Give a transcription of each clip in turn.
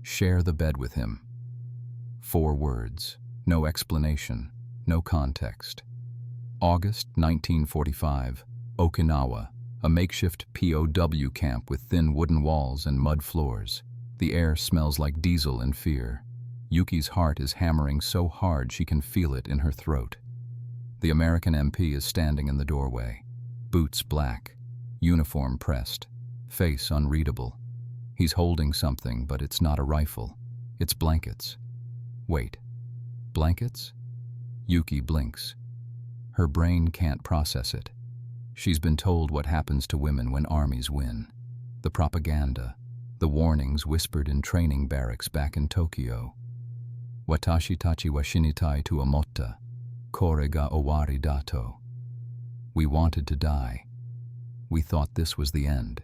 Share the bed with him. 4 words, no explanation, no context. August 1945, Okinawa, a makeshift POW camp with thin wooden walls and mud floors. The air smells like diesel and fear. Yuki's heart is hammering so hard she can feel it in her throat. The American MP is standing in the doorway, boots black, uniform pressed, face unreadable. He's holding something, but it's not a rifle. It's blankets. Wait, blankets? Yuki blinks. Her brain can't process it. She's been told what happens to women when armies win. The propaganda, the warnings whispered in training barracks back in Tokyo. Watashi tachi wa shinitai to omotta, kore ga owari dato. We wanted to die. We thought this was the end.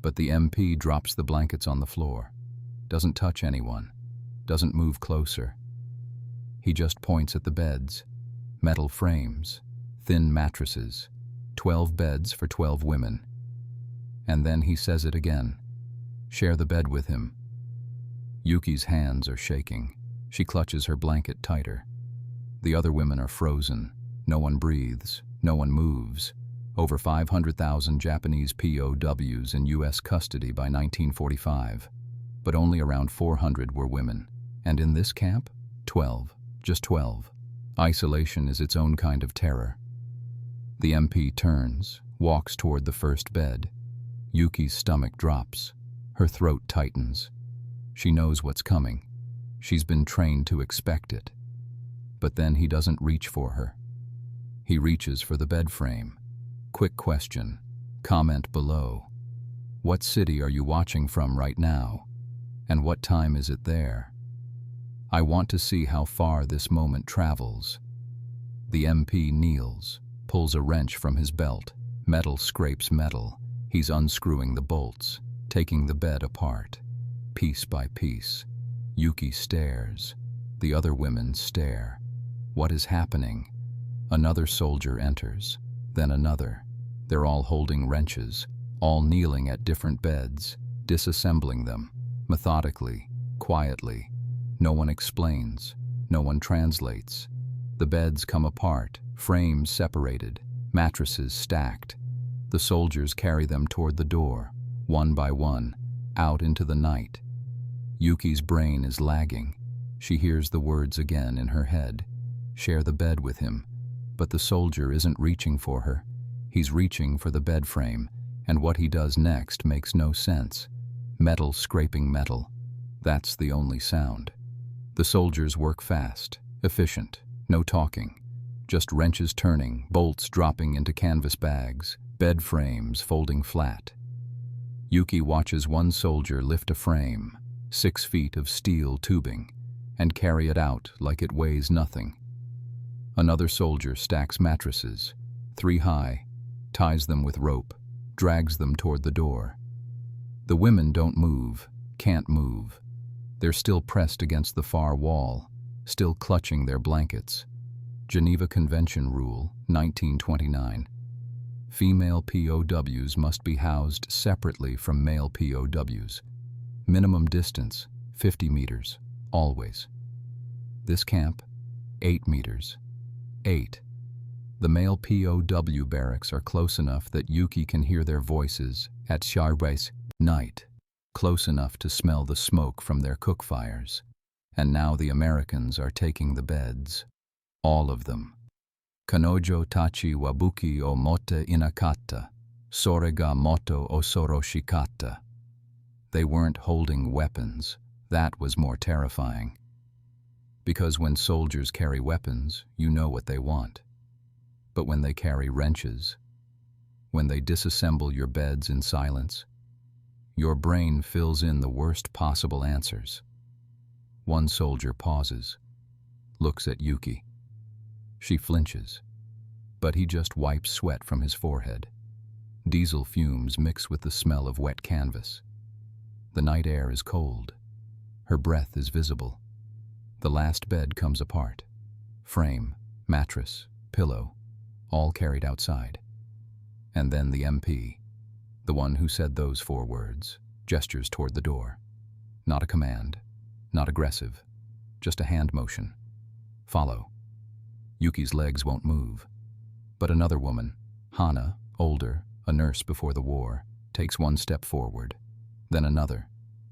But the MP drops the blankets on the floor, doesn't touch anyone, doesn't move closer. He just points at the beds, metal frames, thin mattresses, 12 beds for 12 women. And then he says it again, share the bed with him. Yuki's hands are shaking. She clutches her blanket tighter. The other women are frozen. No one breathes, no one moves. Over 500,000 Japanese POWs in U.S. custody by 1945, but only around 400 were women. And in this camp, 12, just 12. Isolation is its own kind of terror. The MP turns, walks toward the first bed. Yuki's stomach drops. Her throat tightens. She knows what's coming. She's been trained to expect it. But then he doesn't reach for her. He reaches for the bed frame. Quick question. Comment below. What city are you watching from right now? And what time is it there? I want to see how far this moment travels. The MP kneels, pulls a wrench from his belt. Metal scrapes metal. He's unscrewing the bolts, taking the bed apart. Piece by piece. Yuki stares. The other women stare. What is happening? Another soldier enters, then another. They're all holding wrenches, all kneeling at different beds, disassembling them, methodically, quietly. No one explains, no one translates. The beds come apart, frames separated, mattresses stacked. The soldiers carry them toward the door, one by one, out into the night. Yuki's brain is lagging. She hears the words again in her head. Share the bed with him. But the soldier isn't reaching for her. He's reaching for the bed frame, and what he does next makes no sense. Metal scraping metal. That's the only sound. The soldiers work fast, efficient, no talking. Just wrenches turning, bolts dropping into canvas bags, bed frames folding flat. Yuki watches one soldier lift a frame, 6 feet of steel tubing, and carry it out like it weighs nothing. Another soldier stacks mattresses, 3 high, ties them with rope, drags them toward the door. The women don't move, can't move. They're still pressed against the far wall, still clutching their blankets. Geneva Convention Rule, 1929. Female POWs must be housed separately from male POWs. Minimum distance, 50 meters, always. This camp, 8 meters. 8. The male POW barracks are close enough that Yuki can hear their voices at Sharbais night, close enough to smell the smoke from their cook fires. And now the Americans are taking the beds. All of them. Kanojo tachi wabuki o motte inakata, sore ga moto o soroshikata. They weren't holding weapons. That was more terrifying. Because when soldiers carry weapons, you know what they want. But when they carry wrenches, when they disassemble your beds in silence, your brain fills in the worst possible answers. One soldier pauses, looks at Yuki. She flinches, but he just wipes sweat from his forehead. Diesel fumes mix with the smell of wet canvas. The night air is cold. Her breath is visible. The last bed comes apart. Frame, mattress, pillow, all carried outside. And then the MP, the one who said those 4 words, gestures toward the door. Not a command. Not aggressive. Just a hand motion. Follow. Yuki's legs won't move. But another woman, Hana, older, a nurse before the war, takes one step forward. Then another.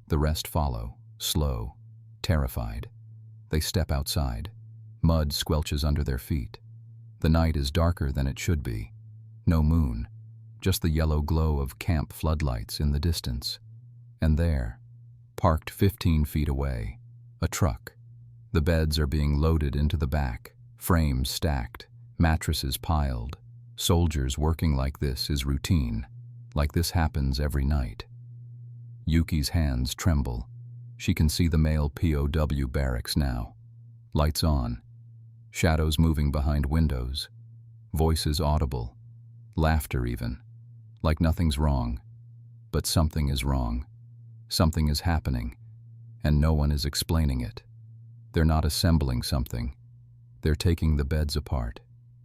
The rest follow, slow, terrified. They step outside. Mud squelches under their feet. The night is darker than it should be. No moon, just the yellow glow of camp floodlights in the distance. And there, parked 15 feet away, a truck. The beds are being loaded into the back, frames stacked, mattresses piled. Soldiers working like this is routine, like this happens every night. Yuki's hands tremble. She can see the male POW barracks now. Lights on. Shadows moving behind windows. Voices audible. Laughter even. Like nothing's wrong. But something is wrong. Something is happening, and no one is explaining it. They're not assembling something. They're taking the beds apart,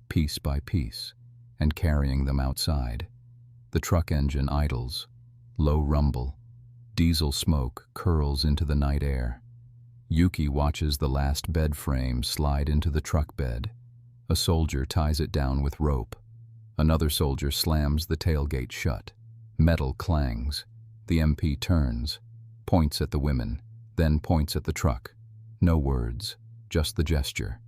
piece by piece, and carrying them outside. The truck engine idles. Low rumble. Diesel smoke curls into the night air. Yuki watches the last bed frame slide into the truck bed. A soldier ties it down with rope. Another soldier slams the tailgate shut. Metal clangs. The MP turns, points at the women, then points at the truck. No words, just the gesture.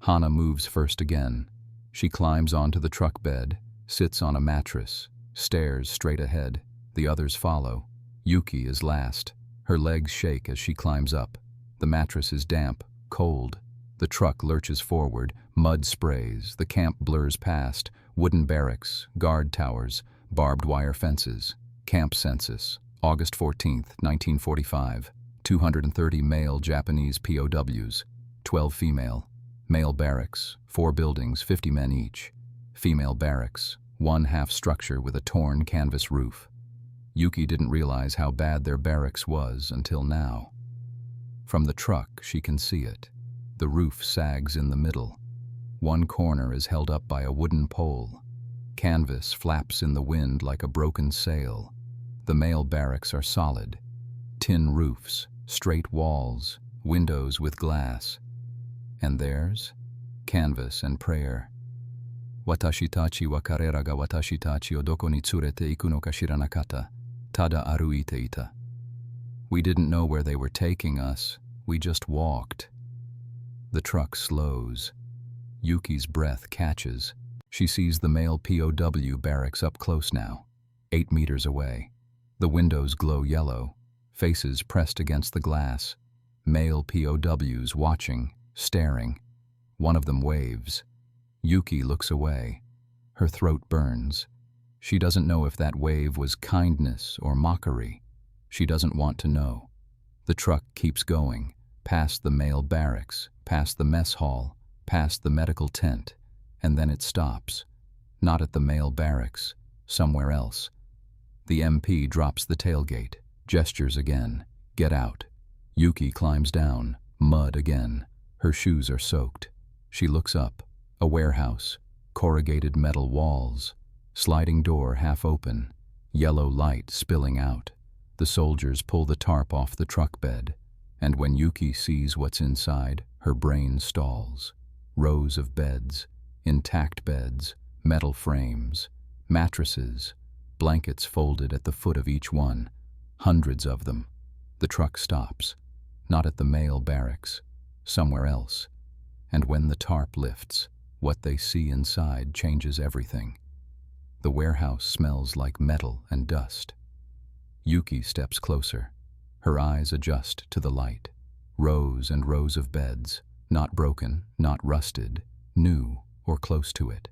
Hana moves first again. She climbs onto the truck bed, sits on a mattress, stares straight ahead. The others follow. Yuki is last. Her legs shake as she climbs up. The mattress is damp, cold. The truck lurches forward, mud sprays, the camp blurs past, wooden barracks, guard towers, barbed wire fences. Camp census, August 14, 1945. 230 male Japanese POWs, 12 female. Male barracks, 4 buildings, 50 men each. Female barracks, 1 half structure with a torn canvas roof. Yuki didn't realize how bad their barracks was until now. From the truck, she can see it. The roof sags in the middle. One corner is held up by a wooden pole. Canvas flaps in the wind like a broken sail. The male barracks are solid. Tin roofs, straight walls, windows with glass. And theirs? Canvas and prayer. Watashi tachi wa karera ga watashi tachi o doko ni tsurete iku no ka shiranakata. Tada aruite ita. We didn't know where they were taking us. We just walked. The truck slows. Yuki's breath catches. She sees the male POW barracks up close now, 8 meters away. The windows glow yellow, faces pressed against the glass. Male POWs watching, staring. One of them waves. Yuki looks away. Her throat burns. She doesn't know if that wave was kindness or mockery. She doesn't want to know. The truck keeps going, past the male barracks, past the mess hall, past the medical tent, and then it stops. Not at the male barracks, somewhere else. The MP drops the tailgate, gestures again. Get out. Yuki climbs down, mud again. Her shoes are soaked. She looks up. A warehouse, corrugated metal walls, sliding door half open, yellow light spilling out. The soldiers pull the tarp off the truck bed, and when Yuki sees what's inside, her brain stalls. Rows of beds, intact beds, metal frames, mattresses, blankets folded at the foot of each one, hundreds of them. The truck stops, not at the male barracks, somewhere else. And when the tarp lifts, what they see inside changes everything. The warehouse smells like metal and dust. Yuki steps closer. Her eyes adjust to the light. Rows and rows of beds, not broken, not rusted, new or close to it.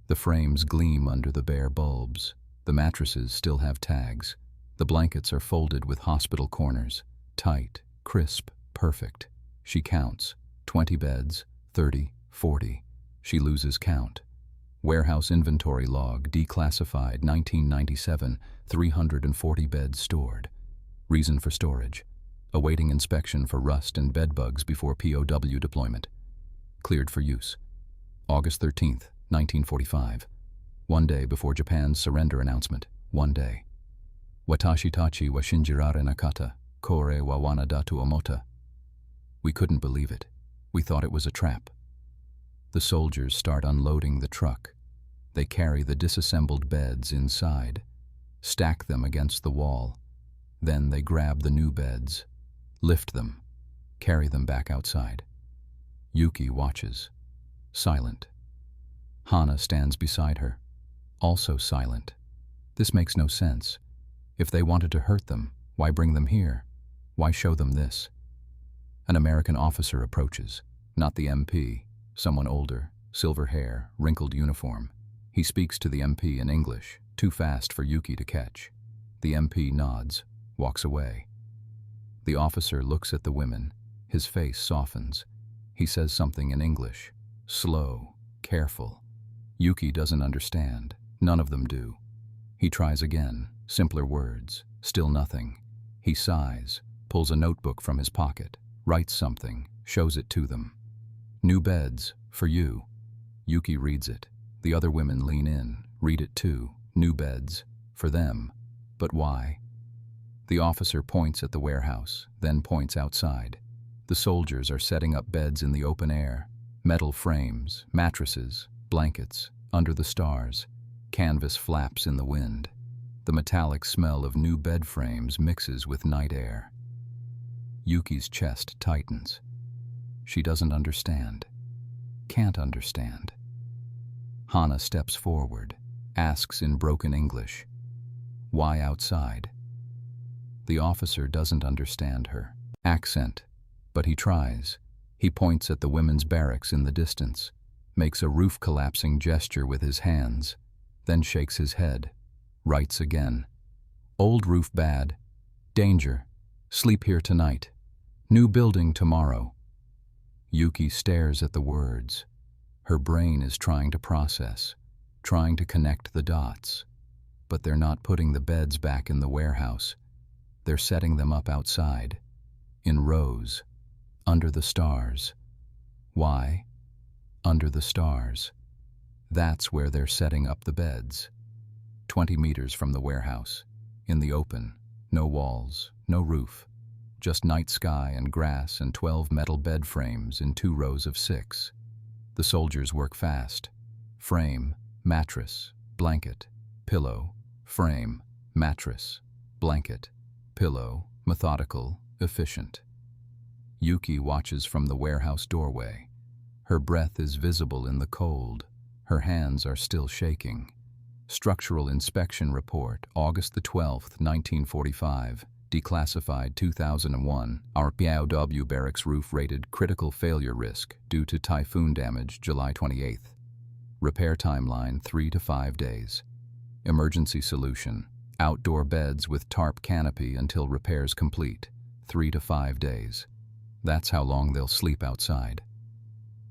The frames gleam under the bare bulbs. The mattresses still have tags. The blankets are folded with hospital corners. Tight, crisp, perfect. She counts. 20 beds, 30, 40. She loses count. Warehouse inventory log, declassified, 1997, 340 beds stored. Reason for storage: awaiting inspection for rust and bed bugs before POW deployment. Cleared for use. August 13, 1945. 1 day before Japan's surrender announcement. 1 day. Watashi tachi wa shinjirare nakata. kore wa wanadatu omota. We couldn't believe it. We thought it was a trap. The soldiers start unloading the truck. They carry the disassembled beds inside, stack them against the wall. Then they grab the new beds, lift them, carry them back outside. Yuki watches, silent. Hana stands beside her, also silent. This makes no sense. If they wanted to hurt them, why bring them here? Why show them this? An American officer approaches, not the MP, someone older, silver hair, wrinkled uniform. He speaks to the MP in English, too fast for Yuki to catch. The MP nods, walks away. The officer looks at the women. His face softens. He says something in English, slow, careful. Yuki doesn't understand. None of them do. He tries again, simpler words, still nothing. He sighs, pulls a notebook from his pocket, writes something, shows it to them. New beds, for you. Yuki reads it. The other women lean in, read it too. New beds, for them. But why? The officer points at the warehouse, then points outside. The soldiers are setting up beds in the open air. Metal frames, mattresses, blankets, under the stars. Canvas flaps in the wind. The metallic smell of new bed frames mixes with night air. Yuki's chest tightens. She doesn't understand. Can't understand. Hana steps forward, asks in broken English, "Why outside?" The officer doesn't understand her accent, but he tries. He points at the women's barracks in the distance, makes a roof-collapsing gesture with his hands, then shakes his head, writes again. "Old roof bad. Danger. Sleep here tonight. New building tomorrow." Yuki stares at the words. Her brain is trying to process, trying to connect the dots. But they're not putting the beds back in the warehouse. They're setting them up outside, in rows, under the stars. Why? Under the stars. That's where they're setting up the beds. 20 meters from the warehouse, in the open, no walls, no roof, just night sky and grass and 12 metal bed frames in 2 rows of 6. The soldiers work fast. Frame, mattress, blanket, pillow, frame, mattress, blanket, pillow, methodical, efficient. Yuki watches from the warehouse doorway. Her breath is visible in the cold. Her hands are still shaking. Structural Inspection Report, August the 12th, 1945. Declassified 2001. Our POW barracks roof rated critical failure risk due to typhoon damage July 28th. Repair timeline 3 to 5 days. Emergency solution: outdoor beds with tarp canopy until repairs complete, 3 to 5 days. That's how long they'll sleep outside.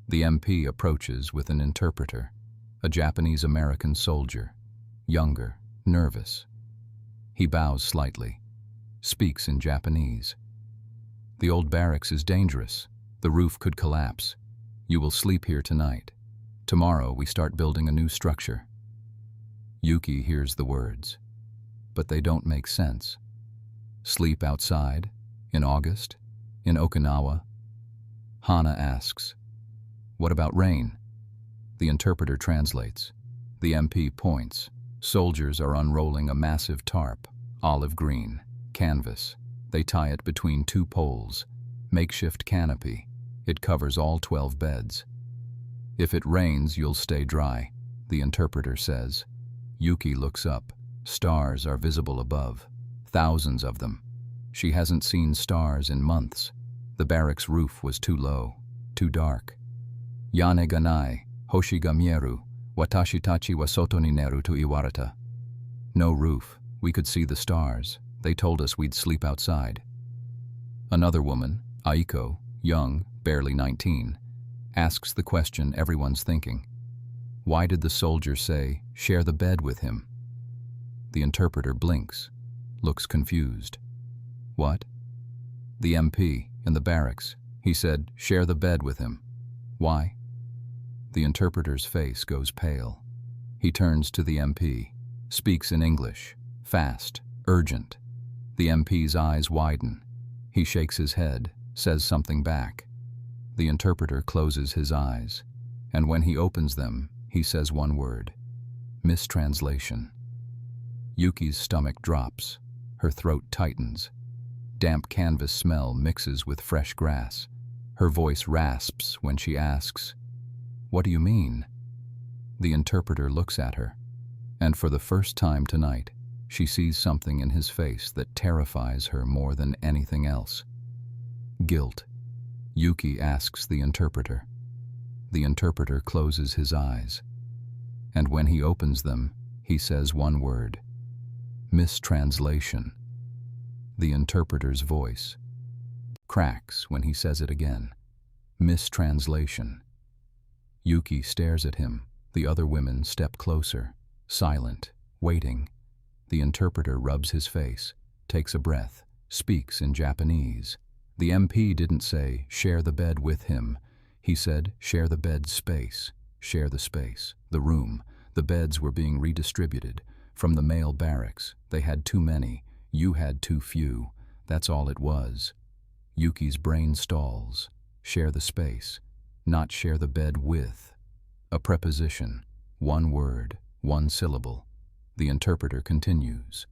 The MP approaches with an interpreter, a Japanese-American soldier, younger, nervous. He bows slightly, speaks in Japanese. "The old barracks is dangerous. The roof could collapse. You will sleep here tonight. Tomorrow we start building a new structure." Yuki hears the words, but they don't make sense. Sleep outside? In August? In Okinawa? Hana asks, "What about rain?" The interpreter translates. The MP points. Soldiers are unrolling a massive tarp, olive green, canvas. They tie it between 2 poles. Makeshift canopy. It covers all 12 beds. "If it rains, you'll stay dry," the interpreter says. Yuki looks up. Stars are visible above. Thousands of them. She hasn't seen stars in months. The barracks roof was too low, too dark. "Yane ga nai, hoshi ga mieru, watashi tachi wa soto ni neru to iwarata." No roof. We could see the stars. They told us we'd sleep outside. Another woman, Aiko, young, barely 19, asks the question everyone's thinking. Why did the soldier say, "Share the bed with him"? The interpreter blinks, looks confused. What? The MP, in the barracks. He said, "Share the bed with him." Why? The interpreter's face goes pale. He turns to the MP, speaks in English, fast, urgent. The MP's eyes widen. He shakes his head, says something back. The interpreter closes his eyes, and when he opens them, he says one word: mistranslation. Yuki's stomach drops, her throat tightens. Damp canvas smell mixes with fresh grass. Her voice rasps when she asks, "What do you mean?" The interpreter looks at her, and for the first time tonight, she sees something in his face that terrifies her more than anything else. Guilt. Yuki asks the interpreter. The interpreter closes his eyes, and when he opens them, he says one word: mistranslation. The interpreter's voice cracks when he says it again: mistranslation. Yuki stares at him. The other women step closer, silent, waiting. The interpreter rubs his face, takes a breath, speaks in Japanese. The MP didn't say, "Share the bed with him." He said, "Share the bed space." Share the space, the room. The beds were being redistributed. From the male barracks, they had too many. You had too few. That's all it was. Yuki's brain stalls. Share the space, not share the bed with. A preposition, one word, one syllable. The interpreter continues.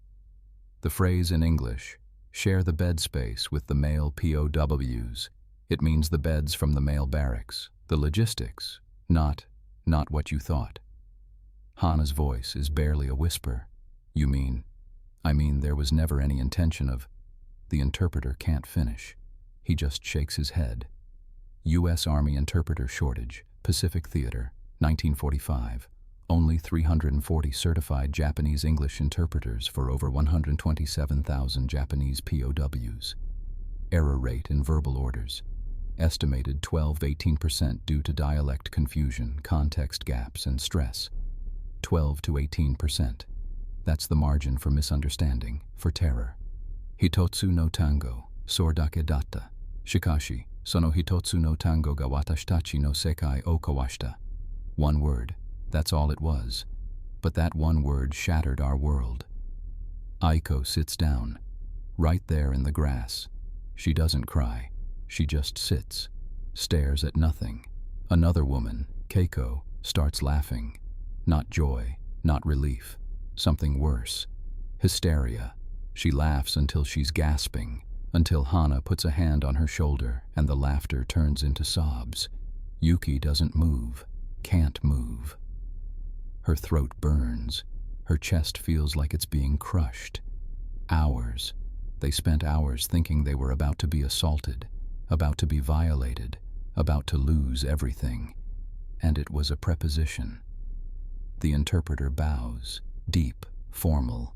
The phrase in English, share the bed space with the male POWs. It means the beds from the male barracks, the logistics, not what you thought. Hana's voice is barely a whisper. You mean? I mean, there was never any intention of... The interpreter can't finish. He just shakes his head. U.S. Army interpreter shortage, Pacific Theater, 1945. Only 340 certified Japanese English interpreters for over 127,000 Japanese POWs. Error rate in verbal orders. Estimated 12–18% due to dialect confusion, context gaps, and stress. 12 to 18%. That's the margin for misunderstanding, for terror. Hitotsu no tango, sordake datta. Shikashi, sono hitotsu no tango ga watashitachi no sekai o kawashita. One word, that's all it was. But that one word shattered our world. Aiko sits down, right there in the grass. She doesn't cry. She just sits, stares at nothing. Another woman, Keiko, starts laughing. Not joy, not relief. Something worse. Hysteria. She laughs until she's gasping, until Hana puts a hand on her shoulder and the laughter turns into sobs. Yuki doesn't move, can't move. Her throat burns. Her chest feels like it's being crushed. Hours. They spent hours thinking they were about to be assaulted, about to be violated, about to lose everything. And it was a preposition. The interpreter bows, deep, formal.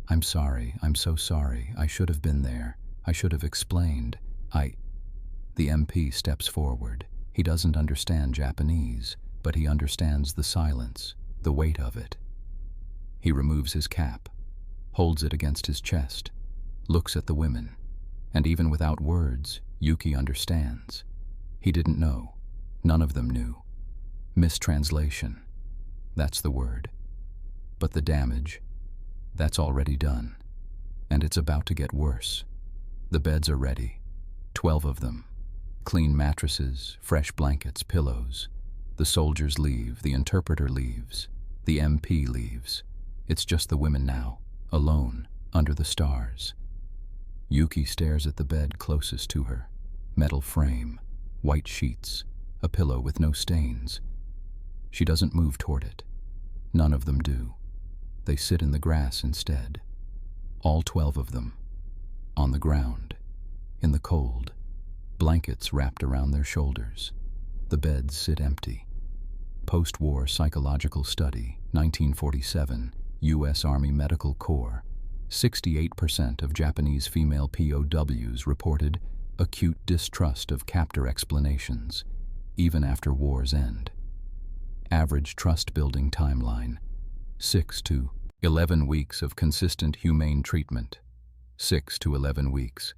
I'm sorry, I'm so sorry, I should have been there. I should have explained. The MP steps forward. He doesn't understand Japanese, but he understands the silence, the weight of it. He removes his cap, holds it against his chest, looks at the women, and even without words, Yuki understands. He didn't know. None of them knew. Mistranslation. That's the word. But the damage, that's already done. And it's about to get worse. The beds are ready. 12 of them. Clean mattresses, fresh blankets, pillows. The soldiers leave, the interpreter leaves, the MP leaves. It's just the women now, alone, under the stars. Yuki stares at the bed closest to her. Metal frame, white sheets, a pillow with no stains. She doesn't move toward it. None of them do. They sit in the grass instead. All 12 of them. On the ground. In the cold. Blankets wrapped around their shoulders. The beds sit empty. Post-war psychological study, 1947, U.S. Army Medical Corps. 68% of Japanese female POWs reported acute distrust of captor explanations, even after war's end. Average trust-building timeline, 6 to 11 weeks of consistent humane treatment. 6 to 11 weeks.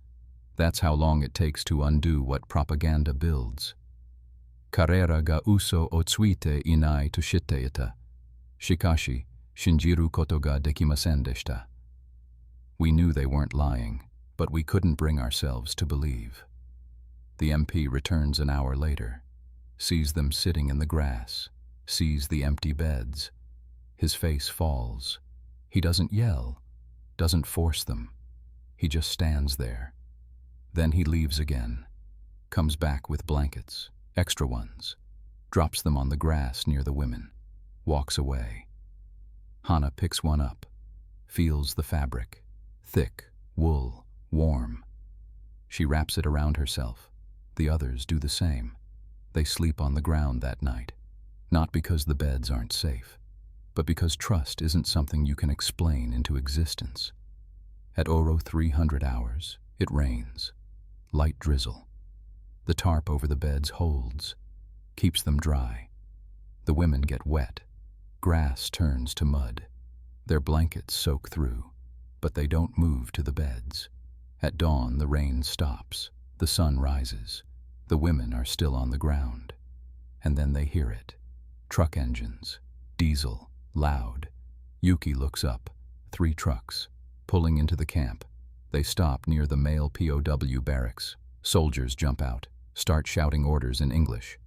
That's how long it takes to undo what propaganda builds. Karera ga uso o tsuite inai to shitteita. Shikashi, shinjiru koto ga dekimasen deshita. We knew they weren't lying. But we couldn't bring ourselves to believe. The MP returns an hour later, sees them sitting in the grass, sees the empty beds. His face falls. He doesn't yell, doesn't force them. He just stands there. Then he leaves again, comes back with blankets, extra ones, drops them on the grass near the women, walks away. Hannah picks one up, feels the fabric, thick, wool, warm. She wraps it around herself. The others do the same. They sleep on the ground that night, not because the beds aren't safe, but because trust isn't something you can explain into existence. At Oro 300 hours, it rains. Light drizzle. The tarp over the beds holds, keeps them dry. The women get wet. Grass turns to mud. Their blankets soak through, but they don't move to the beds. At dawn, the rain stops. The sun rises. The women are still on the ground. And then they hear it. Truck engines. Diesel. Loud. Yuki looks up. 3 trucks. Pulling into the camp. They stop near the male POW barracks. Soldiers jump out, start shouting orders in English.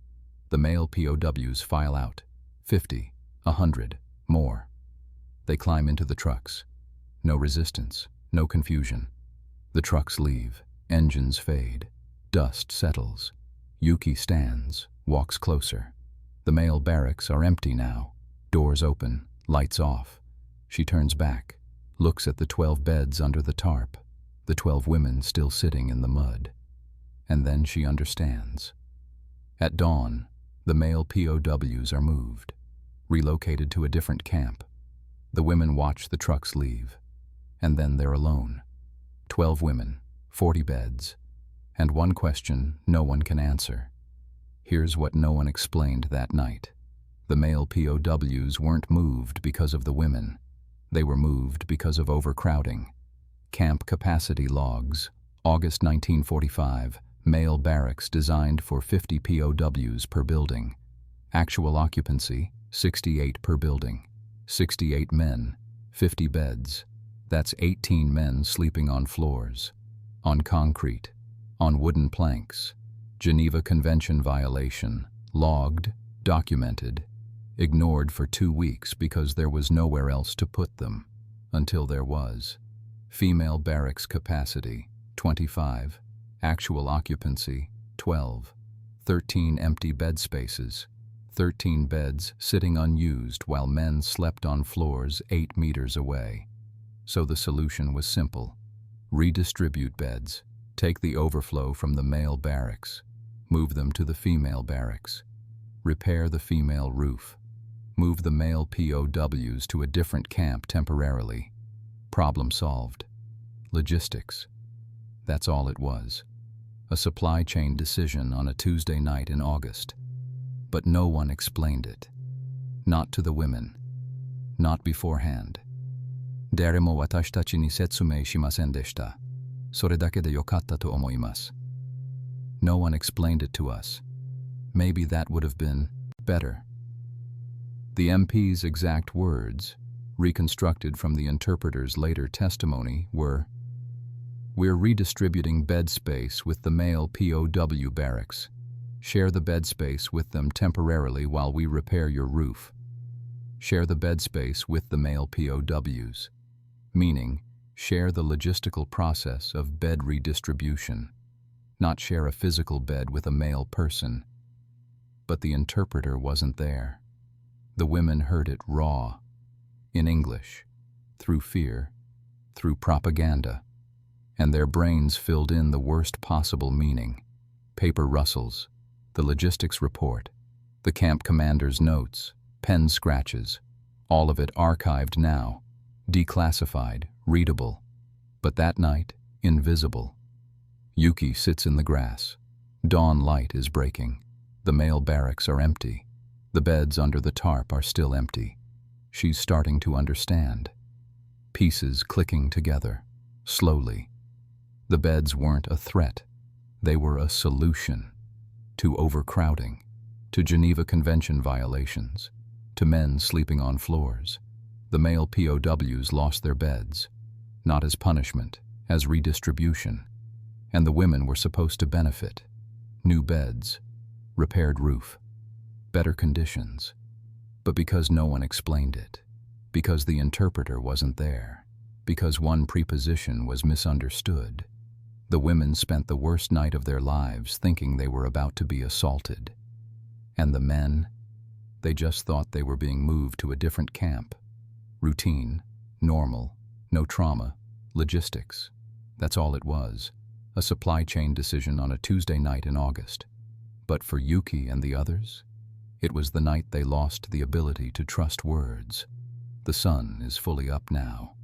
The male POWs file out. 50, 100, more. They climb into the trucks. No resistance, no confusion. The trucks leave, engines fade, dust settles. Yuki stands, walks closer. The male barracks are empty now. Doors open, lights off. She turns back, looks at the 12 beds under the tarp, the 12 women still sitting in the mud. And then she understands. At dawn, the male POWs are moved, relocated to a different camp. The women watch the trucks leave, and then they're alone. 12 women, 40 beds, and one question no one can answer. Here's what no one explained that night. The male POWs weren't moved because of the women. They were moved because of overcrowding. Camp capacity logs, August 1945, male barracks designed for 50 POWs per building. Actual occupancy, 68 per building. 68 men, 50 beds. That's 18 men sleeping on floors, on concrete, on wooden planks. Geneva Convention violation, logged, documented, ignored for 2 weeks because there was nowhere else to put them, until there was. Female barracks capacity, 25. Actual occupancy, 12. 13 empty bed spaces. 13 beds sitting unused while men slept on floors 8 meters away. So the solution was simple. Redistribute beds. Take the overflow from the male barracks. Move them to the female barracks. Repair the female roof. Move the male POWs to a different camp temporarily. Problem solved. Logistics. That's all it was. A supply chain decision on a Tuesday night in August. But no one explained it. Not to the women. Not beforehand. 誰も私たちに説明しませんでした。それだけでよかったと思います。No one explained it to us. Maybe that would have been better. The MP's exact words, reconstructed from the interpreter's later testimony, were, "We're redistributing bed space with the male POW barracks. Share the bed space with them temporarily while we repair your roof. Share the bed space with the male POWs." Meaning, share the logistical process of bed redistribution, not share a physical bed with a male person. But the interpreter wasn't there. The women heard it raw, in English, through fear, through propaganda, and their brains filled in the worst possible meaning. Paper rustles, the logistics report, the camp commander's notes, pen scratches, all of it archived now, declassified, readable, but that night, invisible. Yuki sits in the grass. Dawn light is breaking. The male barracks are empty. The beds under the tarp are still empty. She's starting to understand. Pieces clicking together, slowly. The beds weren't a threat. They were a solution to overcrowding, to Geneva Convention violations, to men sleeping on floors. The male POWs lost their beds, not as punishment, as redistribution, and the women were supposed to benefit. New beds, repaired roof, better conditions. But because no one explained it, because the interpreter wasn't there, because one preposition was misunderstood, the women spent the worst night of their lives thinking they were about to be assaulted. And the men, they just thought they were being moved to a different camp. Routine, normal, no trauma, logistics. That's all it was, a supply chain decision on a Tuesday night in August. But for Yuki and the others, it was the night they lost the ability to trust words. The sun is fully up now.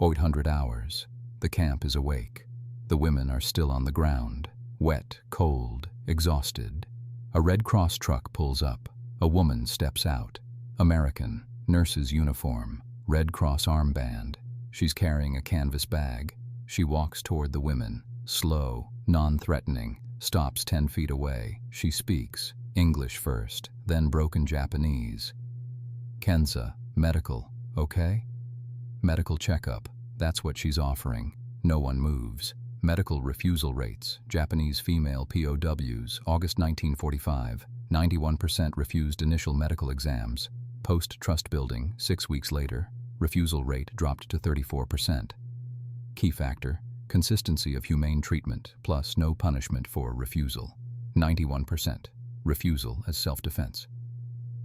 800 hours. The camp is awake. The women are still on the ground, wet, cold, exhausted. A Red Cross truck pulls up. A woman steps out. American, nurse's uniform, Red Cross armband. She's carrying a canvas bag. She walks toward the women, slow, non-threatening, stops 10 feet away. She speaks, English first, then broken Japanese. Kenza, medical, okay? Medical checkup, that's what she's offering. No one moves. Medical refusal rates, Japanese female POWs, August 1945, 91% refused initial medical exams. Post-trust building, 6 weeks later, refusal rate dropped to 34%. Key factor, consistency of humane treatment plus no punishment for refusal. 91%, refusal as self-defense.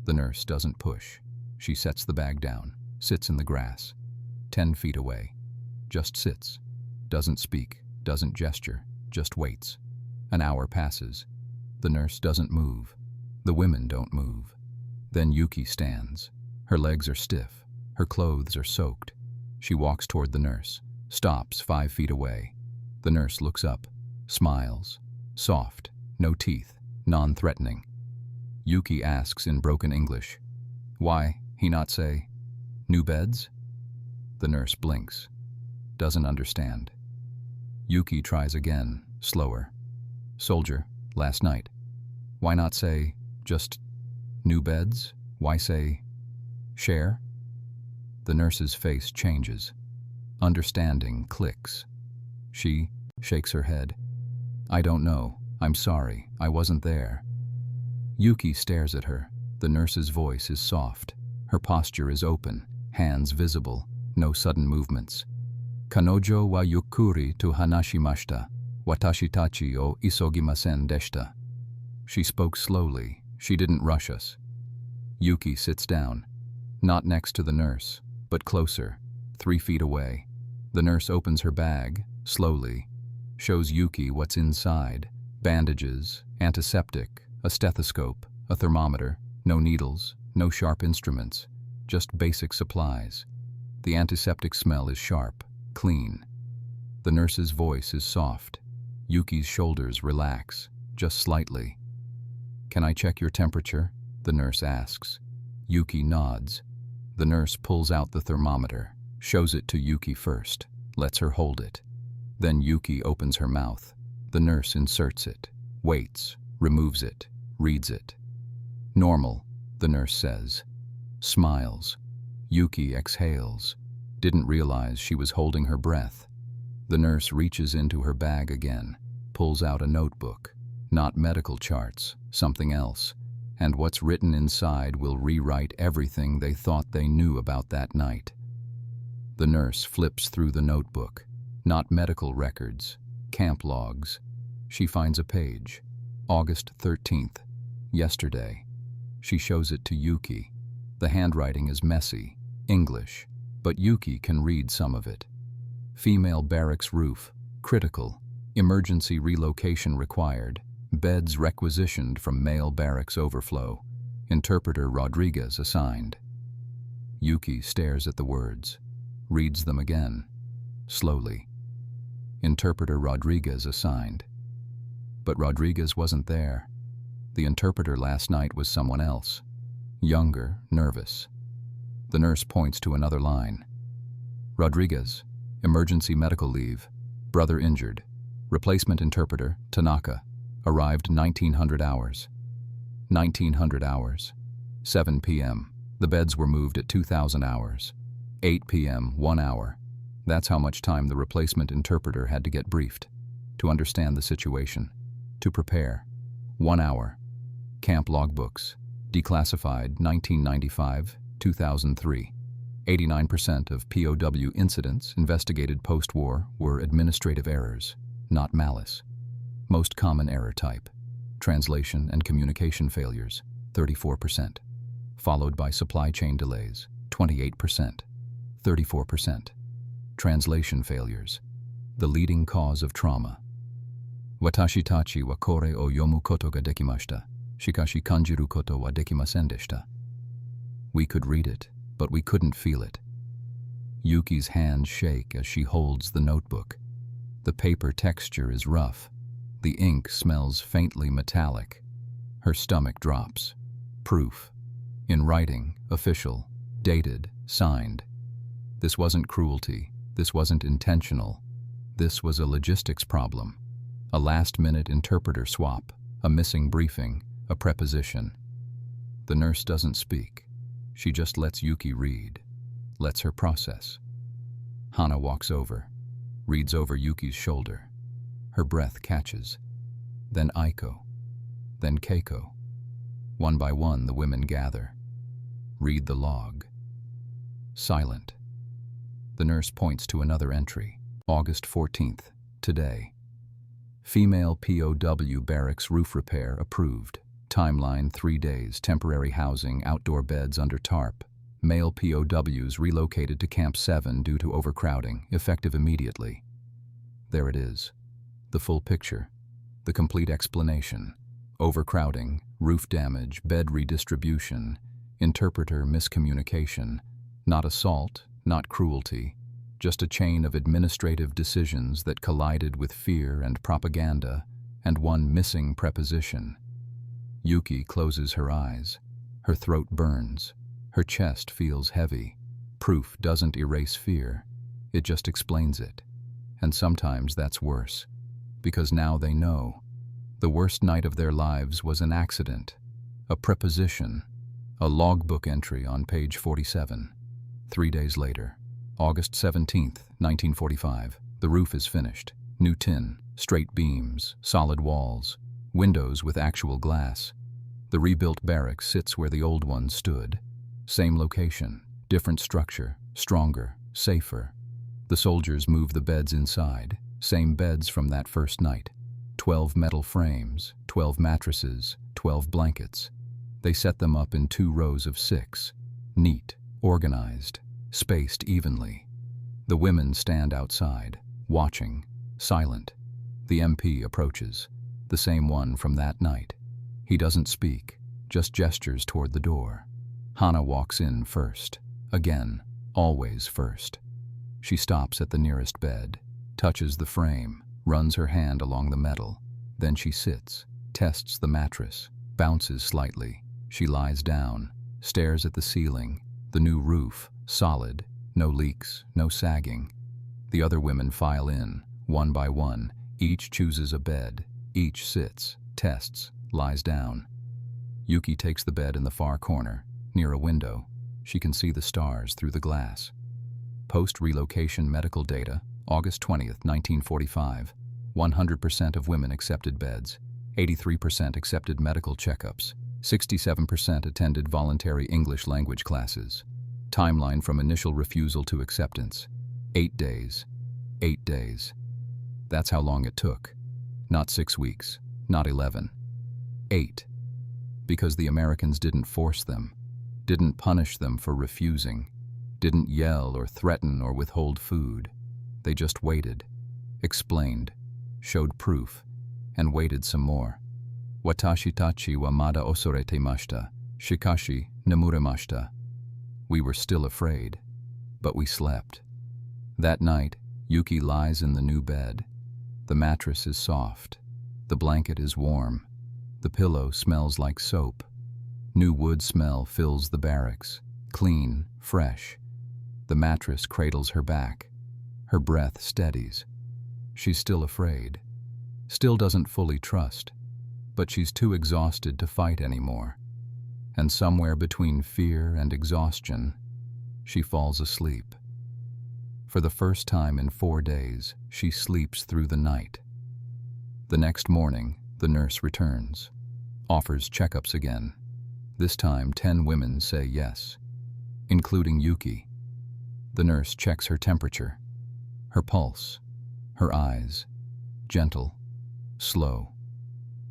The nurse doesn't push. She sets the bag down, sits in the grass, 10 feet away, just sits, doesn't speak, doesn't gesture, just waits. An hour passes. The nurse doesn't move. The women don't move. Then Yuki stands. Her legs are stiff. Her clothes are soaked. She walks toward the nurse, stops 5 feet away. The nurse looks up, smiles, soft, no teeth, non-threatening. Yuki asks in broken English, "Why, he not say, new beds?" The nurse blinks, doesn't understand. Yuki tries again, slower. "Soldier, last night. Why not say, just, new beds? Why say, share?" The nurse's face changes. Understanding clicks. She shakes her head. "I don't know. I'm sorry. I wasn't there." Yuki stares at her. The nurse's voice is soft. Her posture is open, hands visible, no sudden movements. "Kanojo wa yukuri to hanashimashita. Watashi tachi o isogimasen deshita." She spoke slowly. She didn't rush us. Yuki sits down, not next to the nurse, but closer, 3 feet away. The nurse opens her bag, slowly, shows Yuki what's inside. Bandages, antiseptic, a stethoscope, a thermometer, no needles, no sharp instruments, just basic supplies. The antiseptic smell is sharp, clean. The nurse's voice is soft. Yuki's shoulders relax, just slightly. "Can I check your temperature?" the nurse asks. Yuki nods. The nurse pulls out the thermometer, shows it to Yuki first, lets her hold it. Then Yuki opens her mouth. The nurse inserts it, waits, removes it, reads it. "Normal," the nurse says. Smiles. Yuki exhales. Didn't realize she was holding her breath. The nurse reaches into her bag again, pulls out a notebook. Not medical charts, something else. And what's written inside will rewrite everything they thought they knew about that night. The nurse flips through the notebook. Not medical records, camp logs. She finds a page. August 13th, yesterday. She shows it to Yuki. The handwriting is messy, English, but Yuki can read some of it. Female barracks roof, critical, emergency relocation required, beds requisitioned from male barracks overflow, interpreter Rodriguez assigned. Yuki stares at the words, reads them again, slowly. Interpreter Rodriguez assigned. But Rodriguez wasn't there. The interpreter last night was someone else. Younger, nervous. The nurse points to another line. Rodriguez, emergency medical leave, brother injured. Replacement interpreter, Tanaka, arrived 1900 hours. 1900 hours. 7 p.m. The beds were moved at 2000 hours. 8 p.m., 1 hour. That's how much time the replacement interpreter had to get briefed, to understand the situation, to prepare. 1 hour. Camp logbooks. Declassified 1995-2003. 89% of POW incidents investigated post-war were administrative errors, not malice. Most common error type: translation and communication failures, 34%, followed by supply chain delays, 28%, 34%. Translation failures, the leading cause of trauma. Watashi tachi wa kore o yomu koto ga dekimashita, shikashi kanjiru koto wa dekimasen deshita. We could read it, but we couldn't feel it. Yuki's hands shake as she holds the notebook. The paper texture is rough. The ink smells faintly metallic. Her stomach drops. Proof. In writing, official, dated, signed. This wasn't cruelty. This wasn't intentional. This was a logistics problem. A last-minute interpreter swap, a missing briefing, a preposition. The nurse doesn't speak. She just lets Yuki read, lets her process. Hana walks over, reads over Yuki's shoulder. Her breath catches. Then Aiko. Then Keiko. One by one, the women gather. Read the log. Silent. The nurse points to another entry. August 14th, today. Female POW barracks roof repair approved. Timeline: 3 days, temporary housing, outdoor beds under tarp. Male POWs relocated to Camp 7 due to overcrowding, effective immediately. There it is. The full picture. The complete explanation. Overcrowding, roof damage, bed redistribution, interpreter miscommunication. Not assault, not cruelty, just a chain of administrative decisions that collided with fear and propaganda, and one missing preposition. Yuki closes her eyes. Her throat burns. Her chest feels heavy. Proof doesn't erase fear. It just explains it. And sometimes that's worse, because now they know. The worst night of their lives was an accident, a preposition, a logbook entry on page 47. 3 days later, August 17th, 1945, the roof is finished. New tin, straight beams, solid walls, windows with actual glass. The rebuilt barracks sits where the old one stood. Same location, different structure, stronger, safer. The soldiers move the beds inside, same beds from that first night. 12 metal frames, 12 mattresses, 12 blankets. They set them up in 2 rows of 6, neat, organized, spaced evenly. The women stand outside, watching, silent. The MP approaches, the same one from that night. He doesn't speak, just gestures toward the door. Hana walks in first, again, always first. She stops at the nearest bed, touches the frame, runs her hand along the metal. Then she sits, tests the mattress, bounces slightly. She lies down, stares at the ceiling, the new roof, solid, no leaks, no sagging. The other women file in, one by one. Each chooses a bed. Each sits, tests, lies down. Yuki takes the bed in the far corner, near a window. She can see the stars through the glass. Post-relocation medical data, August 20th, 1945. 100% of women accepted beds. 83% accepted medical checkups. 67% attended voluntary English language classes. Timeline from initial refusal to acceptance: 8 days. 8 days. That's how long it took. Not 6 weeks, not 11. 8. Because the Americans didn't force them, didn't punish them for refusing, didn't yell or threaten or withhold food. They just waited, explained, showed proof, and waited some more. Watashi tachi wa mada osorete mashita, shikashi nemuremashita. We were still afraid, but we slept. That night, Yuki lies in the new bed. The mattress is soft. The blanket is warm. The pillow smells like soap. New wood smell fills the barracks, clean, fresh. The mattress cradles her back. Her breath steadies. She's still afraid. Still doesn't fully trust, but she's too exhausted to fight anymore. And somewhere between fear and exhaustion, she falls asleep. For the first time in 4 days, she sleeps through the night. The next morning, the nurse returns, offers checkups again. This time, 10 women say yes, including Yuki. The nurse checks her temperature, her pulse, her eyes, gentle, slow,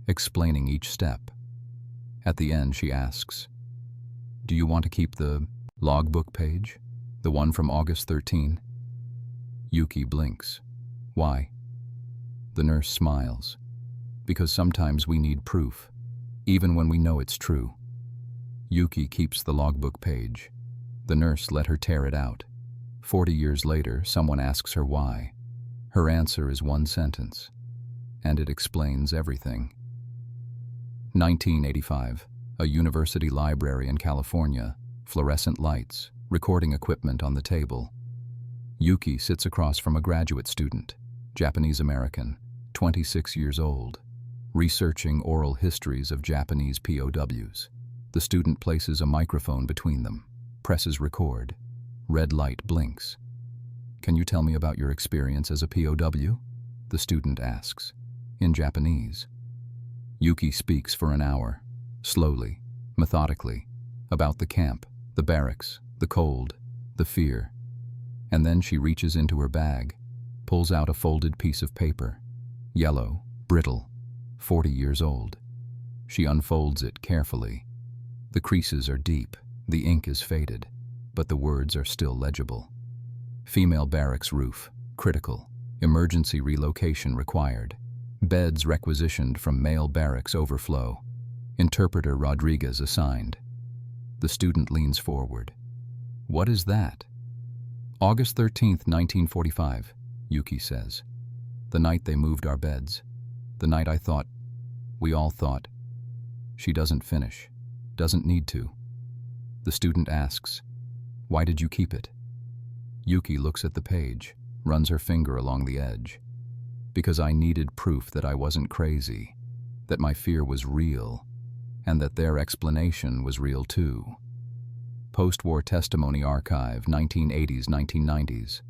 explaining each step. At the end, she asks, "Do you want to keep the logbook page, the one from August 13? Yuki blinks. Why? The nurse smiles. Because sometimes we need proof, even when we know it's true. Yuki keeps the logbook page. The nurse let her tear it out. 40 years later, someone asks her why. Her answer is one sentence, and it explains everything. 1985, a university library in California, fluorescent lights, recording equipment on the table. Yuki sits across from a graduate student, Japanese-American, 26 years old, researching oral histories of Japanese POWs. The student places a microphone between them, presses record. Red light blinks. "Can you tell me about your experience as a POW?" the student asks, in Japanese. Yuki speaks for an hour, slowly, methodically, about the camp, the barracks, the cold, the fear. And then she reaches into her bag, pulls out a folded piece of paper, yellow, brittle, 40 years old. She unfolds it carefully. The creases are deep, the ink is faded, but the words are still legible. Female barracks roof, critical, emergency relocation required. Beds requisitioned from male barracks overflow. Interpreter Rodriguez assigned. The student leans forward. "What is that?" "August 13th, 1945, Yuki says. "The night they moved our beds. The night I thought, we all thought." She doesn't finish, doesn't need to. The student asks, "Why did you keep it?" Yuki looks at the page, runs her finger along the edge. "Because I needed proof that I wasn't crazy, that my fear was real, and that their explanation was real too." Post-war testimony archive, 1980s-1990s.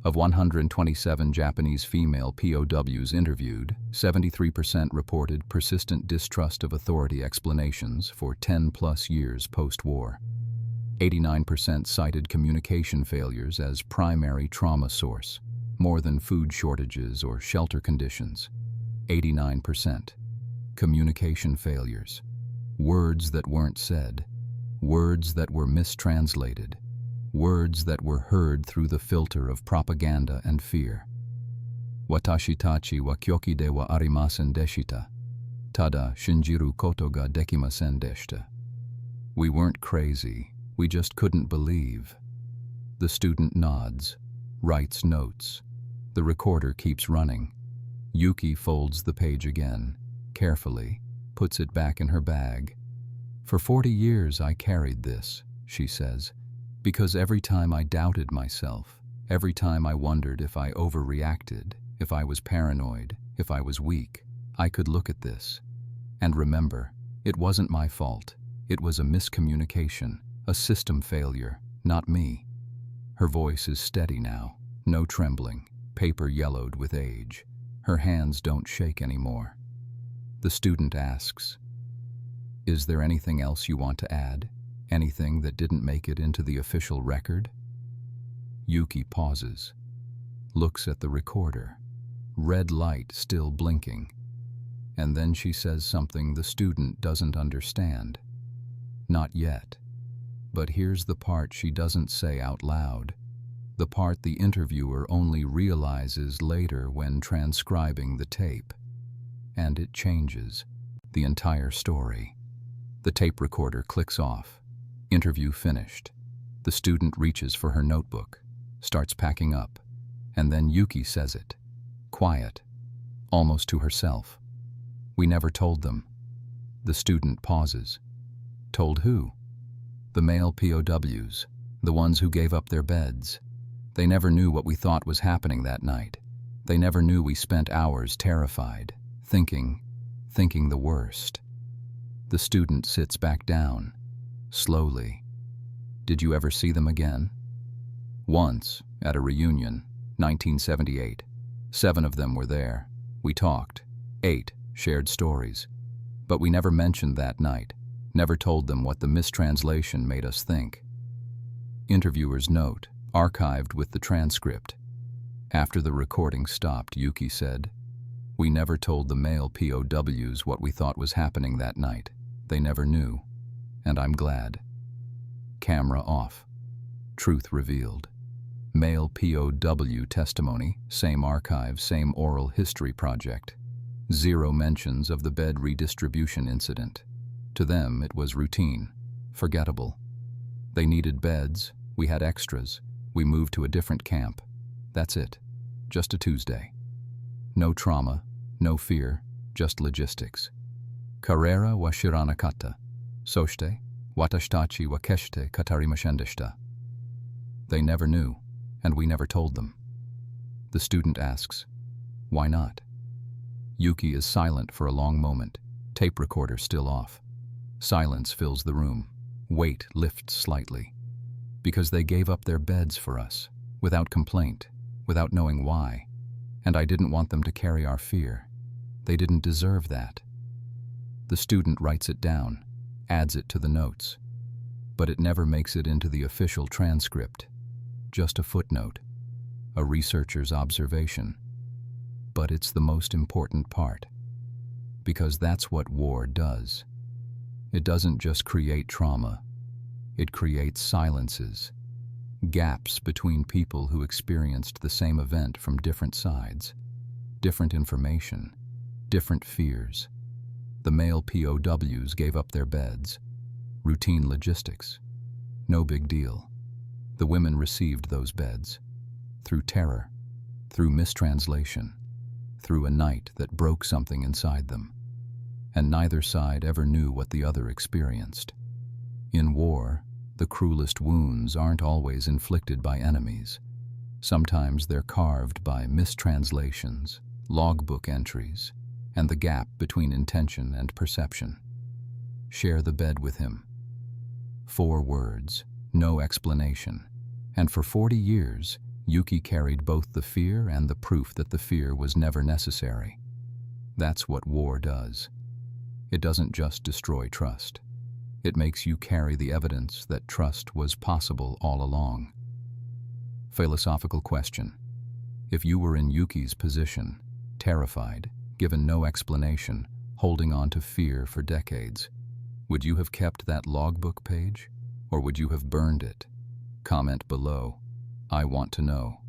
Of 127 Japanese female POWs interviewed, 73% reported persistent distrust of authority explanations for 10-plus years post-war. 89% cited communication failures as primary trauma source, more than food shortages or shelter conditions. 89%. Communication failures. Words that weren't said. Words that were mistranslated. Words that were heard through the filter of propaganda and fear. "Watashi tachi wa kyoki de wa arimasen deshita. Tada shinjiru koto ga dekimasen deshita." We weren't crazy, we just couldn't believe. The student nods, writes notes. The recorder keeps running. Yuki folds the page again, carefully, puts it back in her bag. "For 40 years I carried this," she says, "because every time I doubted myself, every time I wondered if I overreacted, if I was paranoid, if I was weak, I could look at this. And remember, it wasn't my fault. It was a miscommunication, a system failure, not me." Her voice is steady now, no trembling, paper yellowed with age. Her hands don't shake anymore. The student asks, "Is there anything else you want to add? Anything that didn't make it into the official record?" Yuki pauses, looks at the recorder, red light still blinking. And then she says something the student doesn't understand. Not yet. But here's the part she doesn't say out loud, the part the interviewer only realizes later when transcribing the tape. And it changes the entire story. The tape recorder clicks off. Interview finished. The student reaches for her notebook, starts packing up, and then Yuki says it, quiet, almost to herself. "We never told them." The student pauses. "Told who?" "The male POWs, the ones who gave up their beds. They never knew what we thought was happening that night. They never knew we spent hours terrified, thinking the worst." The student sits back down, slowly. "Did you ever see them again?" "Once, At a reunion, 1978. 7 of them were there. We talked. 8 shared stories. But we never mentioned that night, never told them what the mistranslation made us think. Interviewer's note, archived with the transcript. After the recording stopped, Yuki said, "We never told the male POWs what we thought was happening that night. They never knew. And I'm glad." Camera off. Truth revealed. Male POW testimony, same archive, same oral history project. 0 mentions of the bed redistribution incident. To them, it was routine, forgettable. They needed beds, we had extras, we moved to a different camp. That's it. Just a Tuesday. No trauma, no fear, just logistics. Karera wa shiranakata. Soshite, watashitachi wa keshite katarimashendeshita. They never knew, and we never told them. The student asks, "Why not?" Yuki is silent for a long moment, tape recorder still off. Silence fills the room. Weight lifts slightly. Because they gave up their beds for us, without complaint, without knowing why. And I didn't want them to carry our fear. They didn't deserve that. The student writes it down, adds it to the notes. But it never makes it into the official transcript. Just a footnote, a researcher's observation. But it's the most important part. Because that's what war does. It doesn't just create trauma. It creates silences, gaps between people who experienced the same event from different sides, different information, different fears. The male POWs gave up their beds. Routine logistics. No big deal. The women received those beds. Through terror, through mistranslation, through a night that broke something inside them. And neither side ever knew what the other experienced. In war, the cruelest wounds aren't always inflicted by enemies. Sometimes they're carved by mistranslations, logbook entries, and the gap between intention and perception. Share the bed with him. 4 words, no explanation. And for 40 years, Yuki carried both the fear and the proof that the fear was never necessary. That's what war does. It doesn't just destroy trust. It makes you carry the evidence that trust was possible all along. Philosophical question. If you were in Yuki's position, terrified, given no explanation, holding on to fear for decades, would you have kept that logbook page, or would you have burned it? Comment below. I want to know.